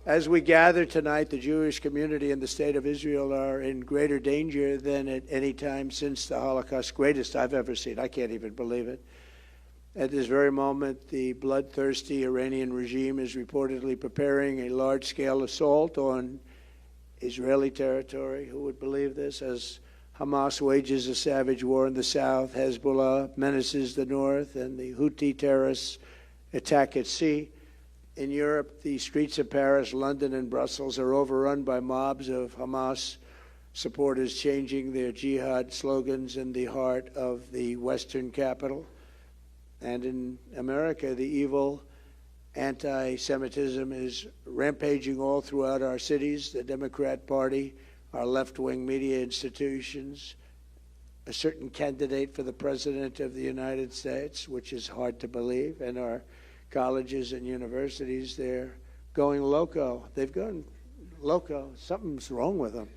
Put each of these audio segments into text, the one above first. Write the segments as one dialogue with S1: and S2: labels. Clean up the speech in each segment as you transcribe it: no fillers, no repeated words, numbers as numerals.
S1: As we gather tonight, the Jewish community in the state of Israel are in greater danger than at any time since the Holocaust, greatest I've ever seen. I can't even believe it. At this very moment, the bloodthirsty Iranian regime is reportedly preparing a large-scale assault on Israeli territory. Who would believe this? As Hamas wages a savage war in the south, Hezbollah menaces the north, and the Houthi terrorists attack at sea. In Europe, the streets of Paris, London, and Brussels are overrun by mobs of Hamas supporters changing their jihad slogans in the heart of the Western capital. And in America, the evil anti-Semitism is rampaging all throughout our cities. The Democrat Party, our left-wing media institutions, a certain candidate for the President of the United States, which is hard to believe, and our colleges and universities, they're going loco. They've gone loco. Something's wrong with them.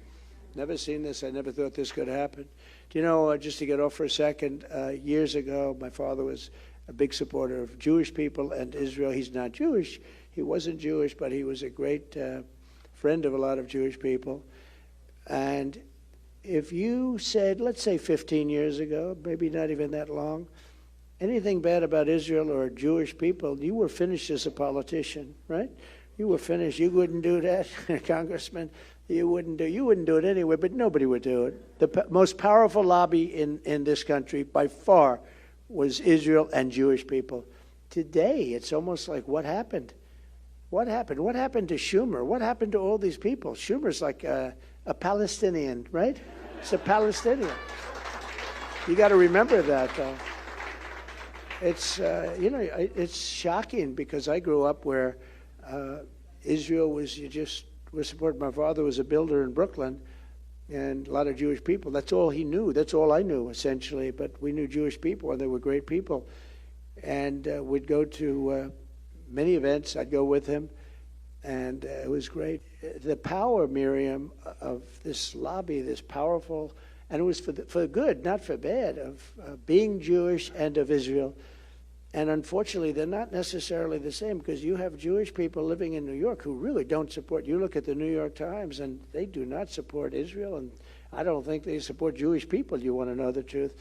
S1: Never seen this. I never thought this could happen. Do you know, just to get off for a second, years ago, my father was a big supporter of Jewish people and Israel. He's not Jewish. He wasn't Jewish, but he was a great friend of a lot of Jewish people. And if you said, let's say 15 years ago, maybe not even that long, anything bad about Israel or Jewish people, you were finished as a politician, right? You were finished. You wouldn't do that, Congressman. You wouldn't do it anyway, but nobody would do it. The most powerful lobby in this country by far was Israel and Jewish people. Today, it's almost like, what happened? What happened? What happened to Schumer? What happened to all these people? Schumer's like a Palestinian, right? It's a Palestinian. You got to remember that, though. It's, it's shocking because I grew up where Israel was, was supported. My father was a builder in Brooklyn, and a lot of Jewish people. That's all he knew. That's all I knew, essentially. But we knew Jewish people, and they were great people. And we'd go to many events. I'd go with him, and it was great. The power, Miriam, of this lobby, this powerful, and it was for good, not for bad, of being Jewish and of Israel. And unfortunately, they're not necessarily the same, because you have Jewish people living in New York who really don't support. You look at the New York Times, and they do not support Israel, and I don't think they support Jewish people, you want to know the truth.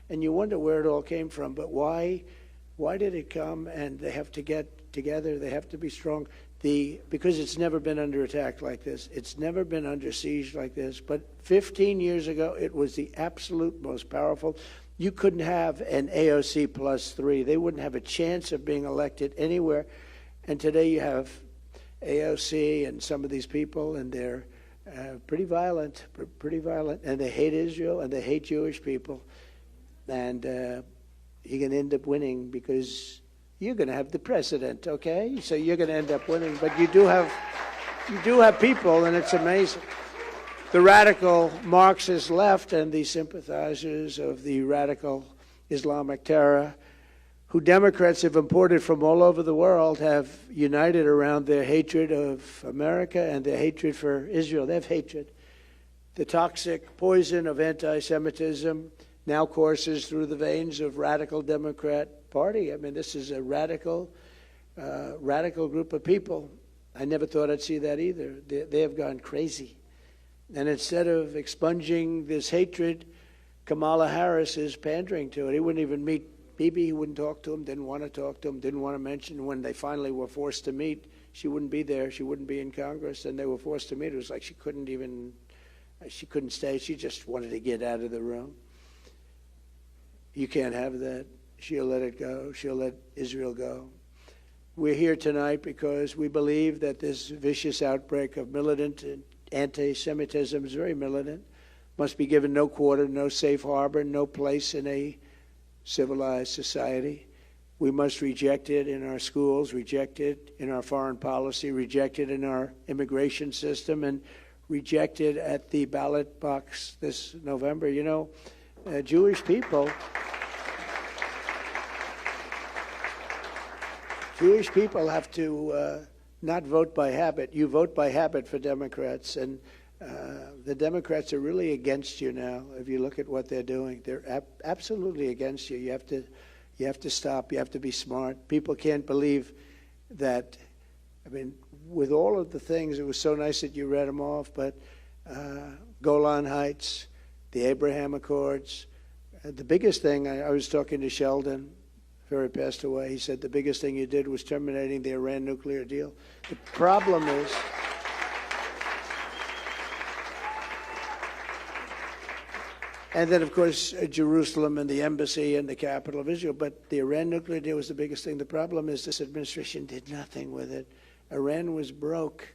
S1: And you wonder where it all came from. But why did it come? And they have to get together. They have to be strong. Because it's never been under attack like this. It's never been under siege like this. But 15 years ago, it was the absolute most powerful. You couldn't have an AOC +3. They wouldn't have a chance of being elected anywhere. And today you have AOC and some of these people, and they're pretty violent, and they hate Israel, and they hate Jewish people. And you're going to end up winning because you're going to have the president, okay? So you're going to end up winning. But you do have people, and it's amazing. The radical Marxist left and the sympathizers of the radical Islamic terror, who Democrats have imported from all over the world, have united around their hatred of America and their hatred for Israel. They have hatred. The toxic poison of anti-Semitism now courses through the veins of radical Democrat Party. I mean, this is a radical group of people. I never thought I'd see that either. They have gone crazy. And instead of expunging this hatred, Kamaala Harris is pandering to it. He wouldn't even meet Bibi. He wouldn't talk to him, didn't want to talk to him, didn't want to mention. When they finally were forced to meet, she wouldn't be there. She wouldn't be in Congress, and they were forced to meet. It was like she couldn't stay. She just wanted to get out of the room. You can't have that. She'll let it go. She'll let Israel go. We're here tonight because we believe that this vicious outbreak of militant anti-Semitism is very militant, must be given no quarter, no safe harbor, no place in a civilized society. We must reject it in our schools, reject it in our foreign policy, reject it in our immigration system, and reject it at the ballot box this November. You know, Jewish people have to not vote by habit. You vote by habit for Democrats, and the Democrats are really against you now. If you look at what they're doing, they're absolutely against you. You have to stop. You have to be smart. People can't believe that. I mean, with all of the things, it was so nice that you read them off, but Golan Heights, the Abraham Accords, the biggest thing, I was talking to Sheldon, before he passed away, he said the biggest thing you did was terminating the Iran nuclear deal. The problem is, and then, of course, Jerusalem and the embassy and the capital of Israel. But the Iran nuclear deal was the biggest thing. The problem is this administration did nothing with it. Iran was broke.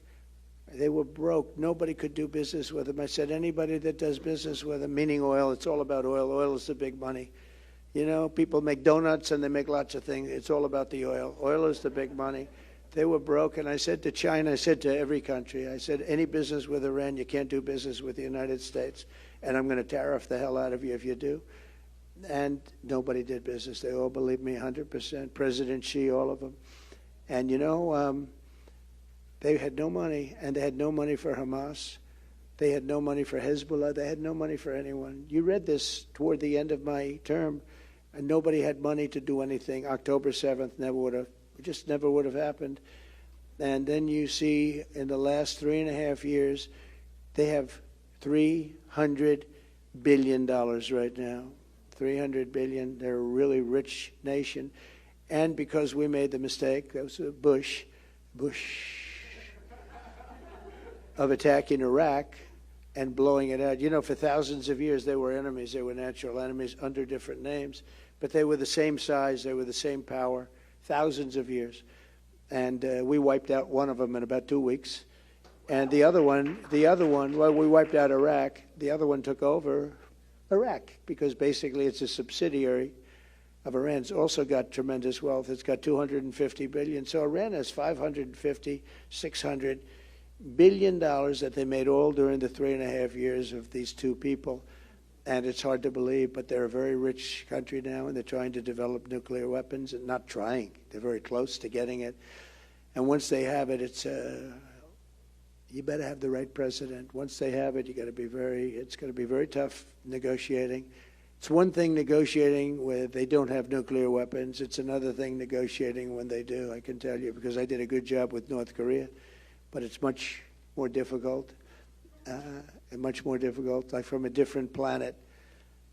S1: They were broke. Nobody could do business with them. I said, anybody that does business with them, meaning oil, it's all about oil. Oil is the big money. You know, people make donuts and they make lots of things. It's all about the oil. Oil is the big money. They were broke. And I said to China, I said to every country, I said, any business with Iran, you can't do business with the United States. And I'm going to tariff the hell out of you if you do. And nobody did business. They all believed me 100%. President Xi, all of them. And, you know, they had no money, and they had no money for Hamas. They had no money for Hezbollah. They had no money for anyone. You read this toward the end of my term, and nobody had money to do anything. October 7th never would have, it just never would have happened. And then you see in the last 3.5 years, they have $300 billion right now. $300 billion. They're a really rich nation. And because we made the mistake, that was Bush, of attacking Iraq and blowing it out. You know, for thousands of years, they were enemies. They were natural enemies under different names. But they were the same size. They were the same power, thousands of years. And we wiped out one of them in about 2 weeks. And the other one, well, we wiped out Iraq. The other one took over Iraq because basically it's a subsidiary of Iran. It's also got tremendous wealth. It's got $250 billion. So Iran has $550, $600 billion that they made all during the 3.5 years of these two people. And it's hard to believe, but they're a very rich country now, and they're trying to develop nuclear weapons. And not trying. They're very close to getting it. And once they have it, it's you better have the right president. Once they have it, it's going to be very tough negotiating. It's one thing negotiating when they don't have nuclear weapons. It's another thing negotiating when they do, I can tell you, because I did a good job with North Korea. But it's much more difficult, like from a different planet.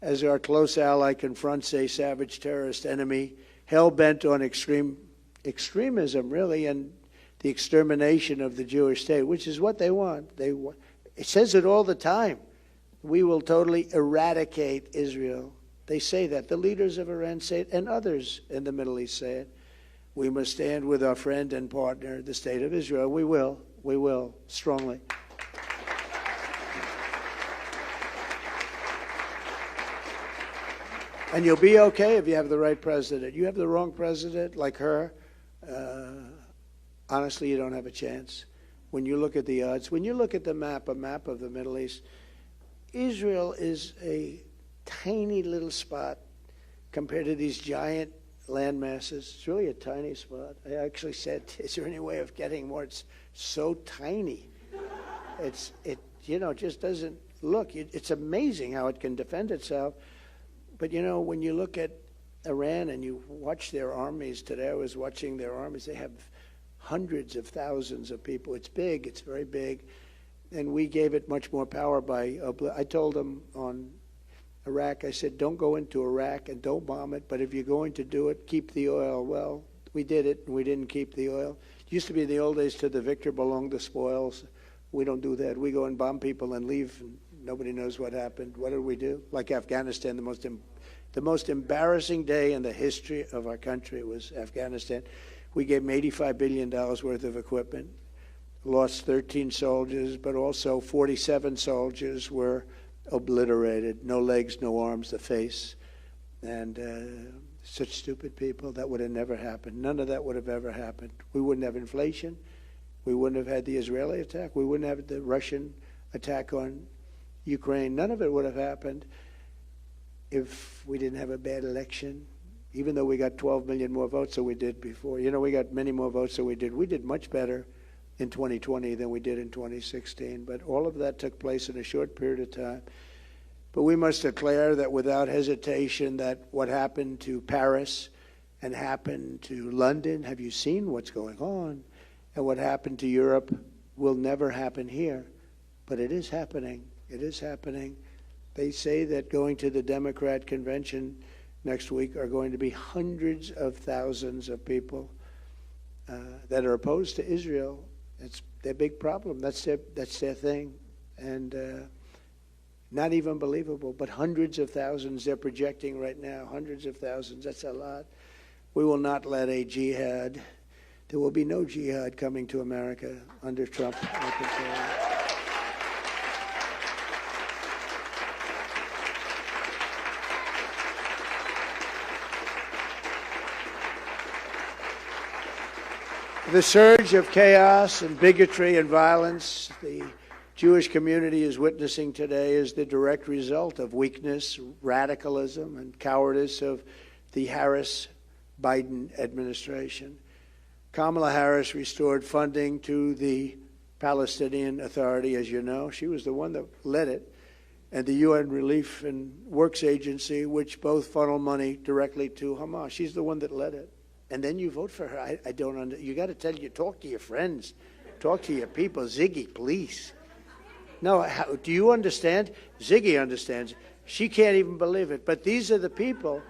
S1: As our close ally confronts a savage terrorist enemy, hell-bent on extremism, really, and the extermination of the Jewish state, which is what they want. It says it all the time. We will totally eradicate Israel. They say that. The leaders of Iran say it, and others in the Middle East say it. We must stand with our friend and partner, the state of Israel. We will, strongly. And you'll be okay if you have the right president. You have the wrong president, like her, honestly, you don't have a chance. When you look at the odds, when you look at a map of the Middle East, Israel is a tiny little spot compared to these giant land masses. It's really a tiny spot. I actually said, is there any way of getting more? It's so tiny. It just doesn't look. It's amazing how it can defend itself. But, you know, when you look at Iran and you watch their armies today, I was watching their armies. They have hundreds of thousands of people. It's big. It's very big. And we gave it much more power I told them on Iraq, I said, don't go into Iraq and don't bomb it, but if you're going to do it, keep the oil. Well, we did it, and we didn't keep the oil. It used to be in the old days, to the victor belong the spoils. We don't do that. We go and bomb people and leave, and nobody knows what happened. What did we do? Like Afghanistan, the most embarrassing day in the history of our country was Afghanistan. We gave them $85 billion worth of equipment, lost 13 soldiers, but also 47 soldiers were obliterated, no legs, no arms, the face. And such stupid people, that would have never happened. None of that would have ever happened. We wouldn't have inflation. We wouldn't have had the Israeli attack. We wouldn't have the Russian attack on Ukraine. None of it would have happened if we didn't have a bad election, even though we got 12 million more votes than we did before. You know, we got many more votes than we did. We did much better in 2020 than we did in 2016. But all of that took place in a short period of time. But we must declare that without hesitation that what happened to Paris and happened to London, have you seen what's going on? And what happened to Europe will never happen here. But it is happening. It is happening. They say that going to the Democrat convention next week are going to be hundreds of thousands of people that are opposed to Israel. It's their big problem. That's their thing. And not even believable, but hundreds of thousands they're projecting right now. Hundreds of thousands. That's a lot. We will not let a jihad. There will be no jihad coming to America under Trump. I can tell you. The surge of chaos and bigotry and violence the Jewish community is witnessing today is the direct result of weakness, radicalism, and cowardice of the Harris-Biden administration. Kamala Harris restored funding to the Palestinian Authority, as you know. She was the one that led it, and the UN Relief and Works Agency, which both funnel money directly to Hamas. She's the one that led it. And then you vote for her. I don't you got to talk to your friends, talk to your people. Ziggy, please. No, do you understand? Ziggy understands. She can't even believe it. But these are the people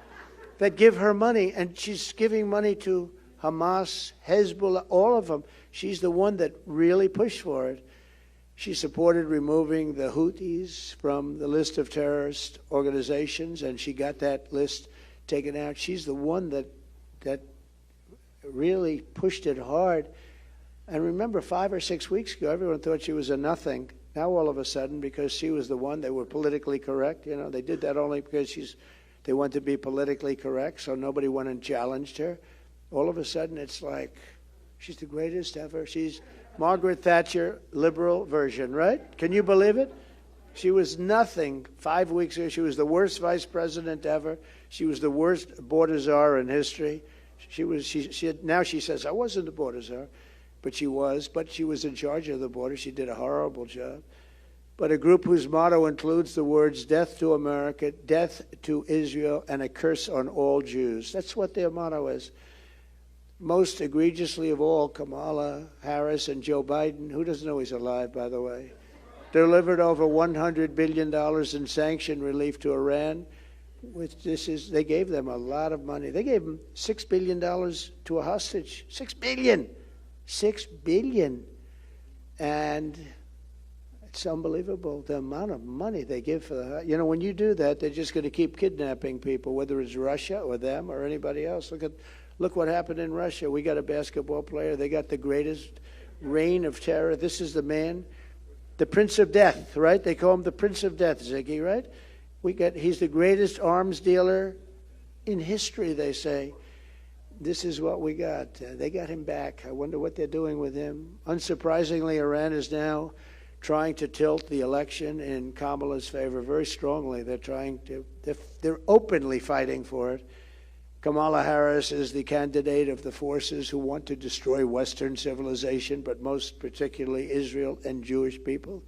S1: that give her money, and she's giving money to Hamas, Hezbollah, all of them. She's the one that really pushed for it. She supported removing the Houthis from the list of terrorist organizations, and she got that list taken out. She's the one that really pushed it hard. And remember, 5 or 6 weeks ago, everyone thought she was a nothing. Now all of a sudden, because she was the one, they were politically correct. You know, they did that only because they wanted to be politically correct, so nobody went and challenged her. All of a sudden, it's like, she's the greatest ever. She's Margaret Thatcher, liberal version, right? Can you believe it? She was nothing 5 weeks ago. She was the worst vice president ever. She was the worst border czar in history. Now she says, I wasn't the border czar, but she was in charge of the border. She did a horrible job. But a group whose motto includes the words, death to America, death to Israel, and a curse on all Jews. That's what their motto is. Most egregiously of all, Kamala Harris and Joe Biden, who doesn't know he's alive, by the way, delivered over $100 billion in sanction relief to Iran. They gave them a lot of money. They gave them $6 billion to a hostage. $6 billion. $6 billion. And it's unbelievable the amount of money they give for the... You know, when you do that, they're just going to keep kidnapping people, whether it's Russia or them or anybody else. Look what happened in Russia. We got a basketball player. They got the greatest reign of terror. This is the man, the Prince of Death, right? They call him the Prince of Death, Ziggy, right? He's the greatest arms dealer in history, they say. This is what we got. They got him back. I wonder what they're doing with him. Unsurprisingly, Iran is now trying to tilt the election in Kamala's favor very strongly. They're openly fighting for it. Kamala Harris is the candidate of the forces who want to destroy Western civilization, but most particularly Israel and Jewish people.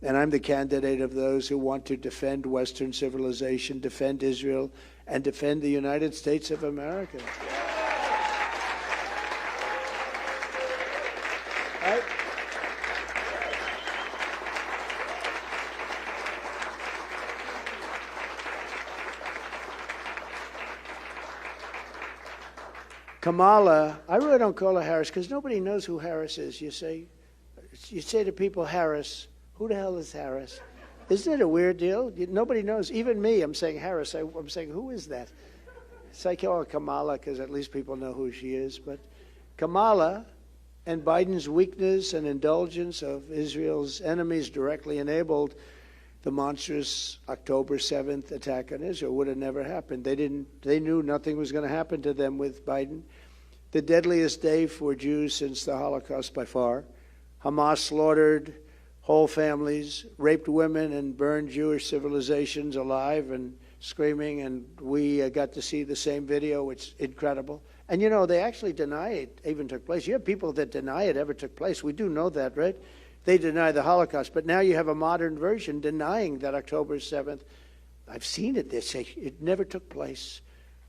S1: And I'm the candidate of those who want to defend Western civilization, defend Israel, and defend the United States of America. Right? Kamala, I really don't call her Harris because nobody knows who Harris is. You say to people, Harris. Who the hell is Harris? Isn't it a weird deal? Nobody knows. Even me, I'm saying Harris. I'm saying, who is that? It's like, oh, Kamala, because at least people know who she is. But Kamala and Biden's weakness and indulgence of Israel's enemies directly enabled the monstrous October 7th attack on Israel. Would have never happened. They knew nothing was going to happen to them with Biden. The deadliest day for Jews since the Holocaust by far. Hamas slaughtered whole families, raped women, and burned Jewish civilizations alive and screaming. And we got to see the same video. It's incredible. And, you know, they actually deny it even took place. You have people that deny it ever took place. We do know that, right? They deny the Holocaust. But now you have a modern version denying that October 7th. I've seen it. They say it never took place.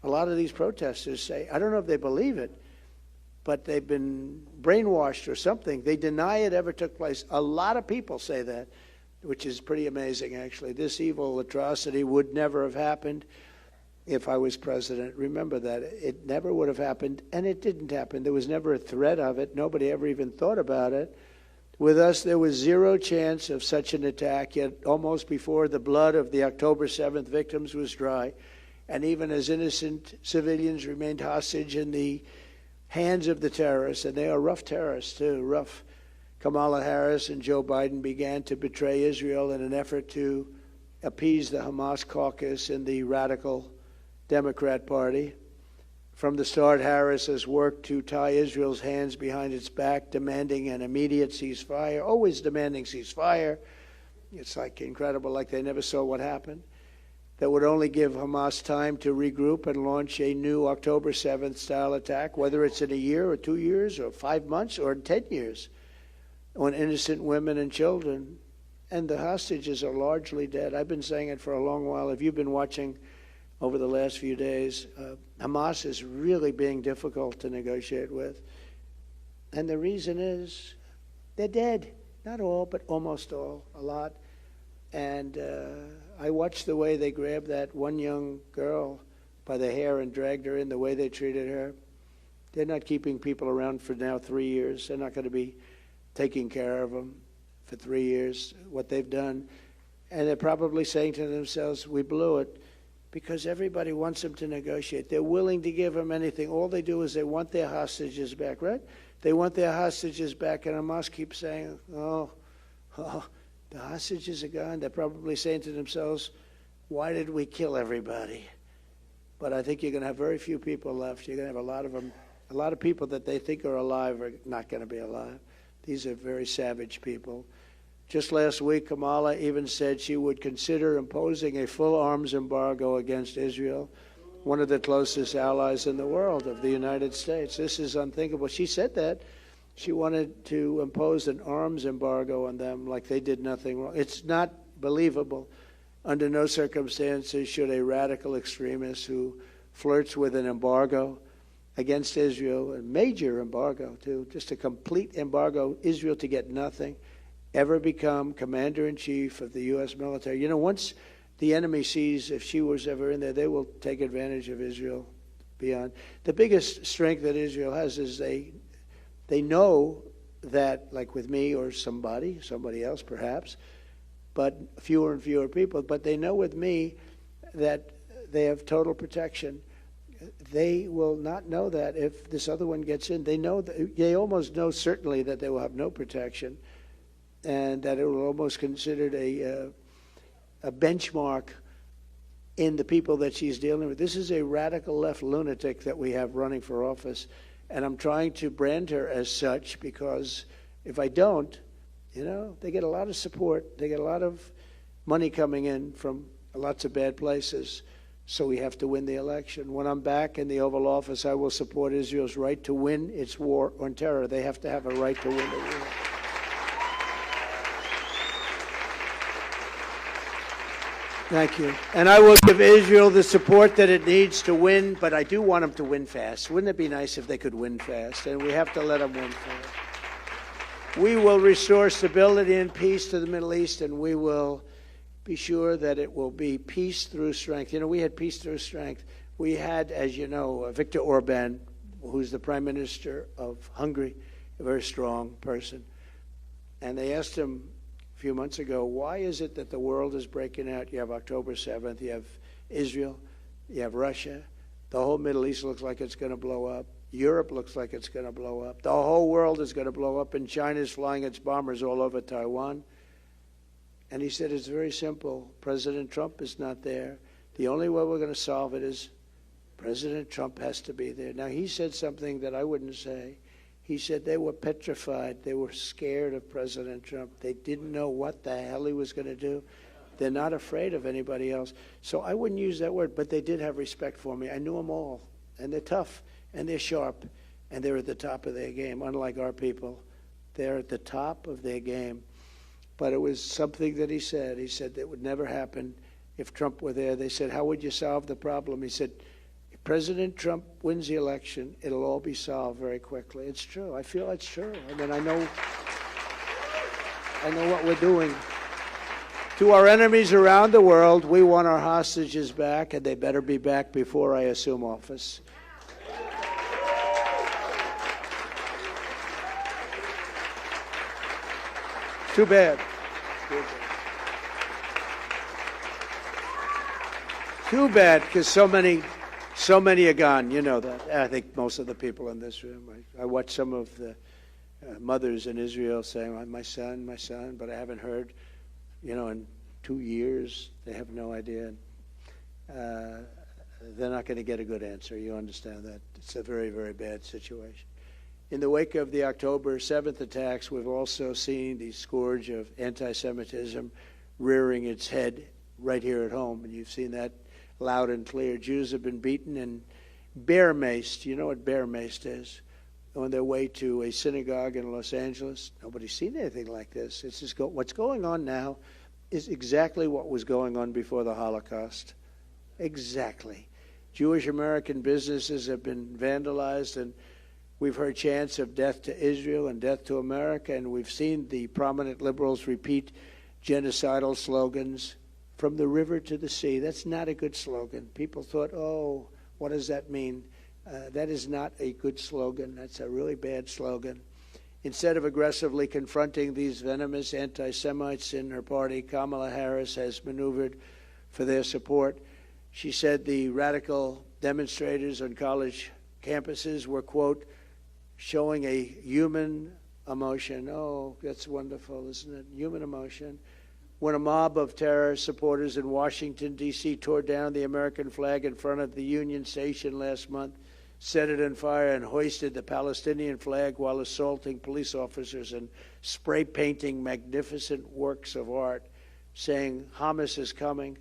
S1: A lot of these protesters say, I don't know if they believe it, but they've been brainwashed or something. They deny it ever took place. A lot of people say that, which is pretty amazing, actually. This evil atrocity would never have happened if I was president. Remember that. It never would have happened, and it didn't happen. There was never a threat of it. Nobody ever even thought about it. With us, there was zero chance of such an attack, yet almost before the blood of the October 7th victims was dry, and even as innocent civilians remained hostage in the hands of the terrorists, and they are rough terrorists too, rough. Kamala Harris and Joe Biden began to betray Israel in an effort to appease the Hamas caucus in the radical Democrat Party. From the start, Harris has worked to tie Israel's hands behind its back, demanding an immediate ceasefire, always demanding ceasefire. It's like incredible, like they never saw what happened. That would only give Hamas time to regroup and launch a new October 7th style attack, whether it's in a year or 2 years or 5 months or 10 years, on innocent women and children. And the hostages are largely dead. I've been saying it for a long while. If you've been watching over the last few days, Hamas is really being difficult to negotiate with. And the reason is they're dead. Not all, but almost all, a lot. And I watched the way they grabbed that one young girl by the hair and dragged her in, the way they treated her. They're not keeping people around for now 3 years. They're not going to be taking care of them for 3 years, what they've done. And they're probably saying to themselves, we blew it, because everybody wants them to negotiate. They're willing to give them anything. All they do is they want their hostages back, right? They want their hostages back, and Hamas keeps saying, oh, the hostages are gone. They're probably saying to themselves, why did we kill everybody? But I think you're going to have very few people left. You're going to have a lot of them. A lot of people that they think are alive are not going to be alive. These are very savage people. Just last week, Kamaala even said she would consider imposing a full arms embargo against Israel, one of the closest allies in the world of the United States. This is unthinkable. She said that. She wanted to impose an arms embargo on them like they did nothing wrong. It's not believable. Under no circumstances should a radical extremist who flirts with an embargo against Israel, a major embargo too, just a complete embargo, Israel to get nothing, ever become commander-in-chief of the U.S. military. You know, once the enemy sees if she was ever in there, they will take advantage of Israel beyond. The biggest strength that Israel has is they know that, like with me or somebody else perhaps, but fewer and fewer people, but they know with me that they have total protection. They will not know that if this other one gets in. They know that, they almost know certainly that they will have no protection, and that it will almost considered a benchmark in the people that she's dealing with. This is a radical left lunatic that we have running for office, and I'm trying to brand her as such, because if I don't, you know, they get a lot of support. They get a lot of money coming in from lots of bad places. So we have to win the election. When I'm back in the Oval Office, I will support Israel's right to win its war on terror. They have to have a right to win the war. Thank you. And I will give Israel the support that it needs to win, but I do want them to win fast. Wouldn't it be nice if they could win fast? And we have to let them win fast. We will restore stability and peace to the Middle East, and we will be sure that it will be peace through strength. You know, we had peace through strength. We had, as you know, Viktor Orban, who's the Prime Minister of Hungary, a very strong person. And they asked him a few months ago, why is it that the world is breaking out? You have October 7th, you have Israel, you have Russia. The whole Middle East looks like it's going to blow up. Europe looks like it's going to blow up. The whole world is going to blow up, and China's flying its bombers all over Taiwan. And he said, it's very simple. President Trump is not there. The only way we're going to solve it is President Trump has to be there. Now, he said something that I wouldn't say. He said they were petrified. They were scared of President Trump. They didn't know what the hell he was going to do. They're not afraid of anybody else. So I wouldn't use that word, but they did have respect for me. I knew them all. And they're tough, and they're sharp, and they're at the top of their game, unlike our people. They're at the top of their game. But it was something that he said. He said that would never happen if Trump were there. They said, how would you solve the problem? He said, President Trump wins the election, it'll all be solved very quickly. It's true. I feel it's true. I mean, I know what we're doing. To our enemies around the world, we want our hostages back, and they better be back before I assume office. Too bad. Too bad, because so many are gone. You know that. I think most of the people in this room. I watched some of the mothers in Israel saying, my son, but I haven't heard, in 2 years. They have no idea. They're not going to get a good answer. You understand that. It's a very, very bad situation. In the wake of the October 7th attacks, we've also seen the scourge of anti-Semitism rearing its head right here at home, and you've seen that loud and clear. Jews have been beaten and bear-maced. You know what bear-maced is? On their way to a synagogue in Los Angeles. Nobody's seen anything like this. It's just what's going on now is exactly what was going on before the Holocaust. Exactly. Jewish American businesses have been vandalized, and we've heard chants of death to Israel and death to America, and we've seen the prominent liberals repeat genocidal slogans from the river to the sea. That's not a good slogan. People thought, oh, what does that mean? That is not a good slogan. That's a really bad slogan. Instead of aggressively confronting these venomous anti-Semites in her party, Kamala Harris has maneuvered for their support. She said the radical demonstrators on college campuses were, quote, showing a human emotion. Oh, that's wonderful, isn't it? Human emotion. When a mob of terror supporters in Washington, D.C. tore down the American flag in front of the Union Station last month, set it on fire, and hoisted the Palestinian flag while assaulting police officers and spray painting magnificent works of art, saying Hamas is coming.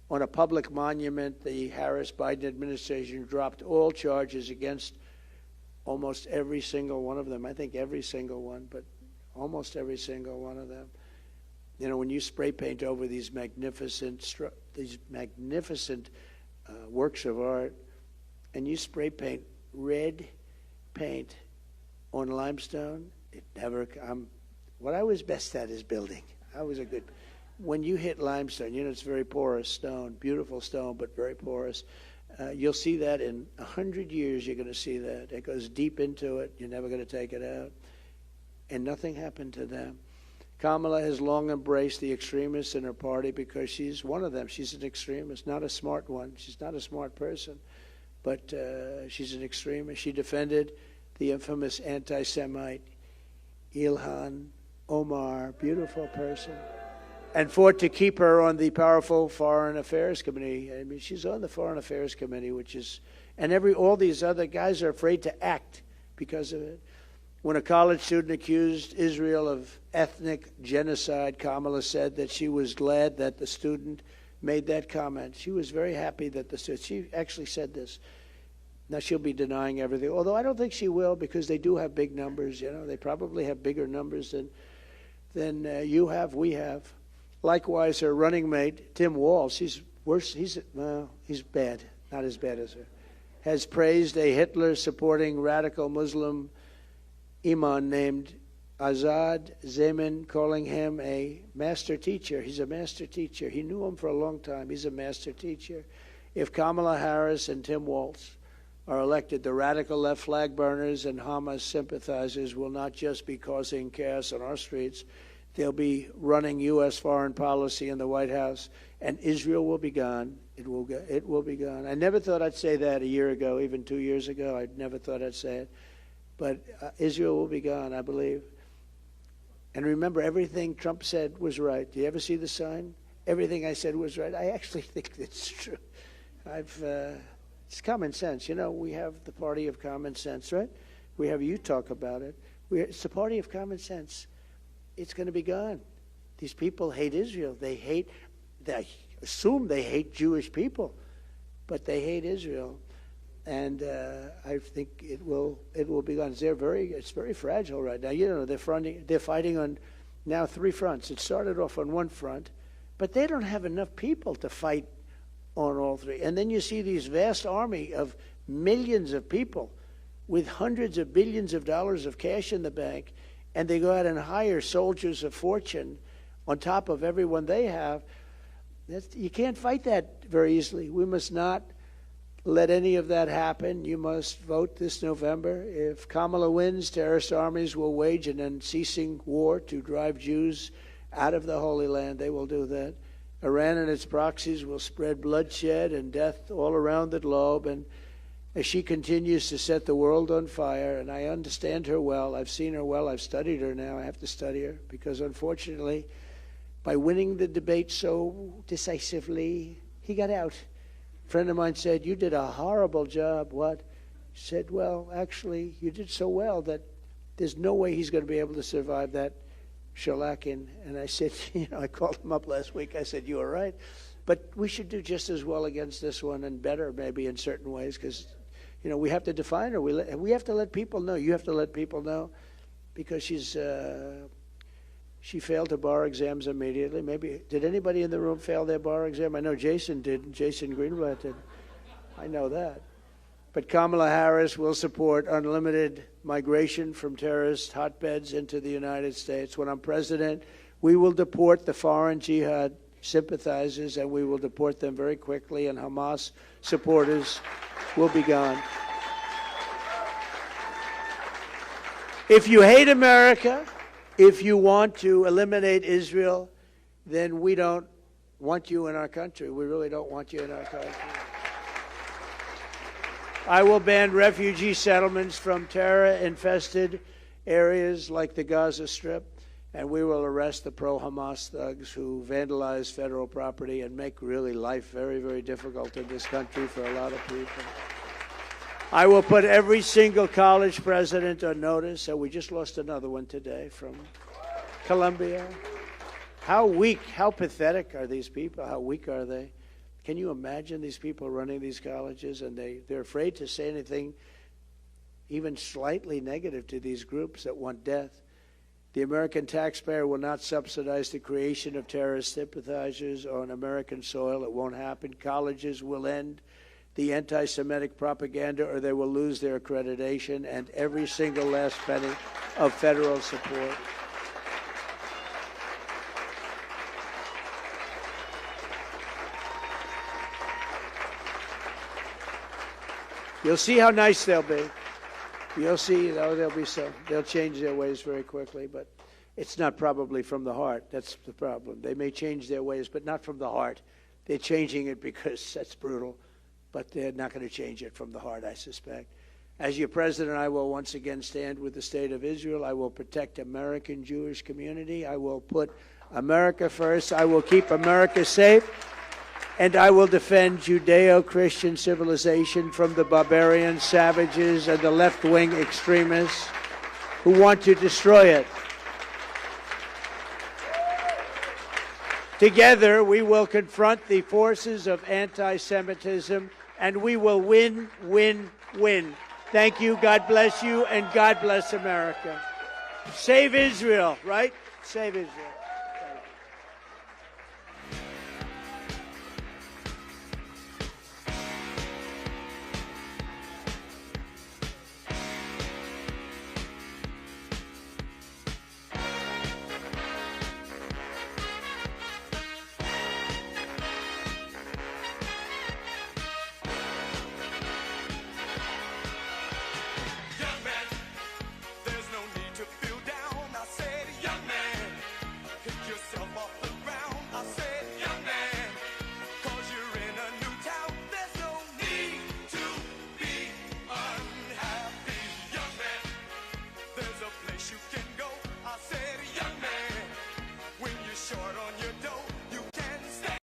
S1: On a public monument, the Harris-Biden administration dropped all charges against almost every single one of them. I think every single one, but almost every single one of them. When you spray paint over these magnificent works of art, and you spray paint red paint on limestone, it never. What I was best at is building. When you hit limestone, it's very porous stone, beautiful stone, but very porous. You'll see that in 100 years. You're going to see that. It goes deep into it. You're never going to take it out. And nothing happened to them. Kamala has long embraced the extremists in her party because she's one of them. She's an extremist, not a smart one. She's not a smart person, but she's an extremist. She defended the infamous anti-Semite Ilhan Omar, beautiful person, and fought to keep her on the powerful Foreign Affairs Committee. I mean, she's on the Foreign Affairs Committee, all these other guys are afraid to act because of it. When a college student accused Israel of ethnic genocide, Kamala said that she was glad that the student made that comment. She was very happy that she actually said this. Now she'll be denying everything, although I don't think she will, because they do have big numbers. They probably have bigger numbers than you have, we have. Likewise, her running mate, Tim Walz, he's worse. He's bad, not as bad as her, has praised a Hitler-supporting radical Muslim imam named Azad Zeman, calling him a master teacher. He's a master teacher. He knew him for a long time. He's a master teacher. If Kamala Harris and Tim Walz are elected, the radical left flag burners and Hamas sympathizers will not just be causing chaos on our streets, they'll be running U.S. foreign policy in the White House, and Israel will be gone. It will be gone. I never thought I'd say that a year ago, even 2 years ago. I never thought I'd say it. But Israel will be gone, I believe. And remember, everything Trump said was right. Do you ever see the sign? Everything I said was right. I actually think it's true. It's common sense. We have the party of common sense, right? We have you talk about it. It's the party of common sense. It's going to be gone. These people hate Israel. They assume they hate Jewish people, but they hate Israel. And I think it will be gone. It's very fragile right now. They're fighting on now 3 fronts. It started off on one front, but they don't have enough people to fight on all three. And then you see these vast army of millions of people with hundreds of billions of dollars of cash in the bank, and they go out and hire soldiers of fortune on top of everyone they have. You can't fight that very easily. We must not let any of that happen. You must vote this November. If Kamaala wins, terrorist armies will wage an unceasing war to drive Jews out of the Holy Land. They will do that. Iran and its proxies will spread bloodshed and death all around the globe. And as she continues to set the world on fire, and I understand her well, I've seen her well, I've studied her now, I have to study her, because unfortunately, by winning the debate so decisively, he got out. A friend of mine said, "You did a horrible job." What? He said, "Well, actually, you did so well that there's no way he's going to be able to survive that shellacking." And I said, I called him up last week. I said, "You are right. But we should do just as well against this one, and better maybe in certain ways, because, we have to define her. We have to let people know. You have to let people know, because she failed her bar exams immediately. Maybe, did anybody in the room fail their bar exam? I know Jason did. Jason Greenblatt did. I know that. But Kamala Harris will support unlimited migration from terrorist hotbeds into the United States. When I'm president, we will deport the foreign jihad sympathizers, and we will deport them very quickly, and Hamas supporters will be gone. If you hate America, if you want to eliminate Israel, then we don't want you in our country. We really don't want you in our country. I will ban refugee settlements from terror-infested areas like the Gaza Strip, and we will arrest the pro-Hamas thugs who vandalize federal property and make really life very, very difficult in this country for a lot of people. I will put every single college president on notice, and we just lost another one today from Columbia. How weak, how pathetic are these people? How weak are they? Can you imagine these people running these colleges, and they're afraid to say anything even slightly negative to these groups that want death? The American taxpayer will not subsidize the creation of terrorist sympathizers on American soil. It won't happen. Colleges will end the anti-Semitic propaganda, or they will lose their accreditation and every single last penny of federal support. You'll see how nice they'll be. You'll see, they'll change their ways very quickly, but it's not probably from the heart. That's the problem. They may change their ways, but not from the heart. They're changing it because that's brutal, but they're not going to change it from the heart, I suspect. As your president, I will once again stand with the state of Israel. I will protect American Jewish community. I will put America first. I will keep America safe. And I will defend Judeo-Christian civilization from the barbarian savages and the left-wing extremists who want to destroy it. Together, we will confront the forces of anti-Semitism, and we will win, win, win. Thank you, God bless you, and God bless America. Save Israel, right? Save Israel.